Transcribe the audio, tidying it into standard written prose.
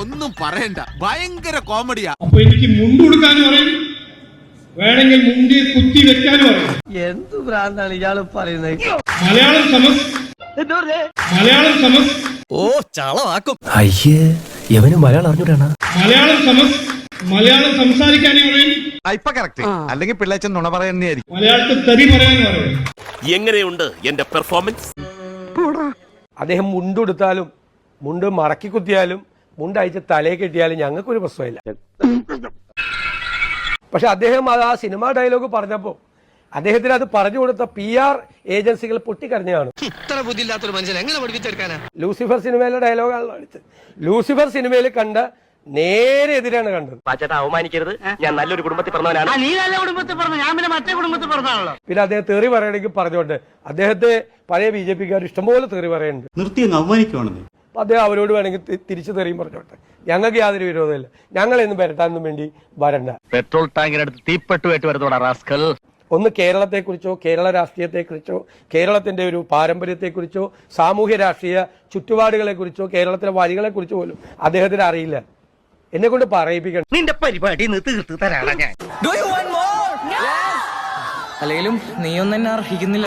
ഒന്നും പറയണ്ട, ഭയങ്കര കോമഡിയാ. അപ്പൊ എനിക്ക് മുണ്ടുകൊടുക്കാനും പറയും, വേണമെങ്കിൽ മുണ്ടിൽ കുത്തി വെക്കാനും പറയും. എന്ത് ഭ്രാന്താണ് ഇയാള് പറയുന്നത്? മലയാളം സമസ് ഓ ചളവാക്കും. അയ്യേ യവന് മലയാളം അറിഞ്ഞൂടാണ്. മലയാളം സംസാരിക്കാനേ പറയും. ഇപ്പൊ കറക്റ്റ്, അല്ലെങ്കിൽ പിള്ളേച്ചൻ നുണ പറയുന്നതായിരിക്കും. മലയാളത്തിൽ തെറി പറയാനും പറയും. എങ്ങനെയുണ്ട് എന്റെ പെർഫോമൻസ്? അദ്ദേഹം മുണ്ടെടുത്താലും മുണ്ട് മടക്കി കുത്തിയാലും മുണ്ട് അയച്ച് തലയെ കെട്ടിയാലും ഞങ്ങൾക്കൊരു പ്രശ്നമില്ല. പക്ഷെ അദ്ദേഹം അത് ആ സിനിമ ഡയലോഗ് പറഞ്ഞപ്പോൾ അദ്ദേഹത്തിന് അത് പറഞ്ഞു കൊടുത്ത PR ഏജൻസികൾ പൊട്ടിക്കരഞ്ഞാണ്. ഇത്ര ബുദ്ധിയില്ലാത്തൊരു മനുഷ്യൻ എങ്ങനെ പഠിപ്പിച്ചെടുക്കാനാ? ലൂസിഫർ സിനിമയിലെ ഡയലോഗാണല്ലോ അടിച്ചത്. ലൂസിഫർ സിനിമയിൽ കണ്ട നേരെ എതിരാണ് കണ്ടത്. അവമാനിക്കരുത്, ഞാൻ നല്ലൊരു കുടുംബത്തിൽ പറഞ്ഞവനാണ്. നീ നല്ല കുടുംബത്തിൽ പറഞ്ഞു, ഞാൻ പിന്നെ മറ്റേ കുടുംബത്തിൽ പറഞ്ഞാണല്ലോ. പിന്നെ അദ്ദേഹം തെറി പറയണമെങ്കിൽ പറഞ്ഞോണ്ട് അദ്ദേഹത്തെ പഴയ BJP-ക്കാർ ഇഷ്ടംപോലെ തെറി പറയുന്നുണ്ട്. നിർത്തി അവമാനിക്കുവാണെന്ന്. അപ്പൊ അദ്ദേഹം അവരോട് വേണമെങ്കിൽ തിരിച്ചു തെറിയും പറഞ്ഞോട്ടെ. ഞങ്ങൾക്ക് യാതൊരു വിരോധമില്ല. ഞങ്ങളെന്നും വരട്ടാനൊന്നും വേണ്ടി വരണ്ട. പെട്രോൾ ടാങ്കിനടുത്ത് തീപ്പെട്ടുമായിട്ട് വരുന്നോടാ റാസ്കൽ. ഒന്ന് കേരളത്തെക്കുറിച്ചോ കേരള രാഷ്ട്രീയത്തെക്കുറിച്ചോ കേരളത്തിന്റെ ഒരു പാരമ്പര്യത്തെക്കുറിച്ചോ സാമൂഹ്യ രാഷ്ട്രീയ ചുറ്റുപാടുകളെക്കുറിച്ചോ കേരളത്തിലെ വരികളെക്കുറിച്ചോ പോലും അദ്ദേഹത്തിന് അറിയില്ല. എന്നെ കൊണ്ട് പറയിപ്പിക്കണം. നിന്റെ പരിപാടി തീർത്ത് തരാണ് ഞാൻ. അല്ലെങ്കിലും നീയൊന്നും എന്നെ അർഹിക്കുന്നില്ല.